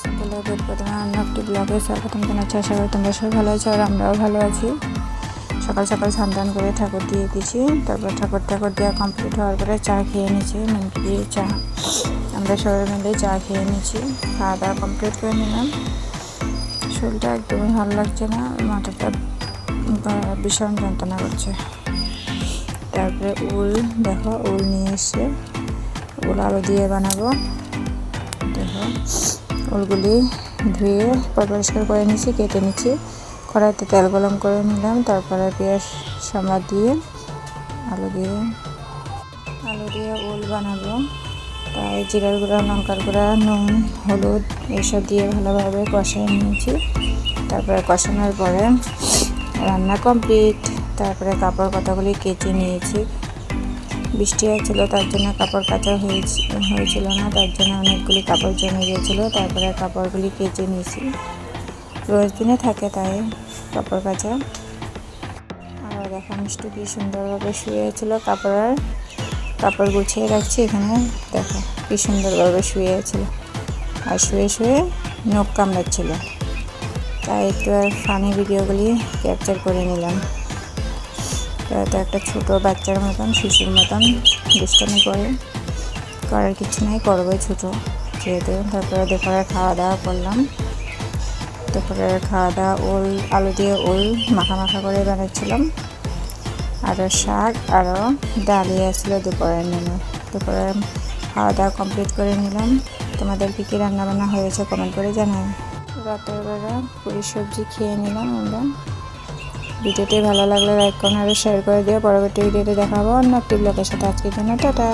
সিম্পলের গুড প্রথমে অন্য একটি ব্লগে স্বাগতম জানাচ্ছি। আশা করি তোমরা সবাই ভালো আছো আর আমরাও ভালো আছি। সকাল সকাল স্নান করে ঠাকুর দিয়ে দিয়েছি, তারপর ঠাকুর দেওয়া কমপ্লিট হওয়ার পরে চা খেয়ে নিয়েছি। নিমকি দিয়ে চা, আমরা সবাই মিলে চা খেয়ে নিয়েছি। খাওয়া দাওয়া কমপ্লিট করে নিলাম। শরীরটা একদমই ভালো লাগছে না, মাথাটা ভীষণ যন্ত্রণা করছে। তারপরে উল দেখো, উল নিয়ে এসে উল আলু দিয়ে বানাবো। দেখো উলগুলি ধুয়ে পরিষ্কার করে নিচ্ছি, কেটে নিচ্ছি। কড়াইতে তেল গরম করে নিলাম, তারপরে পেঁয়াজ সামলা দিয়ে আলু দিয়ে উল বানাবো। তাই জিরার গুঁড়া, লঙ্কার গুঁড়া, নুন, হলুদ এইসব দিয়ে ভালোভাবে কষিয়ে নিয়েছি। তারপরে কষানোর পরে রান্না কমপ্লিট। তারপরে কাপড় কাটাগুলি কেচে নিয়েছি। বৃষ্টি হয়েছিল, তার জন্য কাপড় কাচা হয়েছিল না, তার জন্য অনেকগুলি কাপড় জমে গিয়েছিলো। তারপরে কাপড়গুলি কেচে নিয়েছি, রোজ দিনে থাকে তাই কাপড় কাচা। আর দেখো মিষ্টি কি সুন্দরভাবে শুয়েছিল, কাপড় গুছিয়ে রাখছি এখানে। দেখো কি সুন্দরভাবে শুয়েছিল, আর শুয়ে নখ কামড়াচ্ছিল, তাই একটু আর ফানি ভিডিওগুলি ক্যাপচার করে নিলাম। তো একটা ছোটো বাচ্চার মতন, শিশুর মতন দুষ্টামি করার কিছু নাই, করবোই ছোটো যেহেতু। তারপরে দুপুরে খাওয়া দাওয়া করলাম। দুপুরের খাওয়া দাওয়া আলু দিয়ে উল মাখা করে বানাচ্ছিলাম, আরও শাক, আরও ডালি আসছিল দুপুরের মেনু। দুপুরে খাওয়া দাওয়া কমপ্লিট করে নিলাম। তোমাদের কী কী রান্নাবান্না হয়েছে কমেন্ট করে জানাই। রাতের বেলা পুরি সবজি খেয়ে নিলাম আমরা। ভিডিওটি ভালো লাগলে লাইক করুন আর শেয়ার করে দিও। পরবর্তী ভিডিওতে দেখাবো অন্য একটি ব্লগের সাথে। আজকের জন্য টাটা।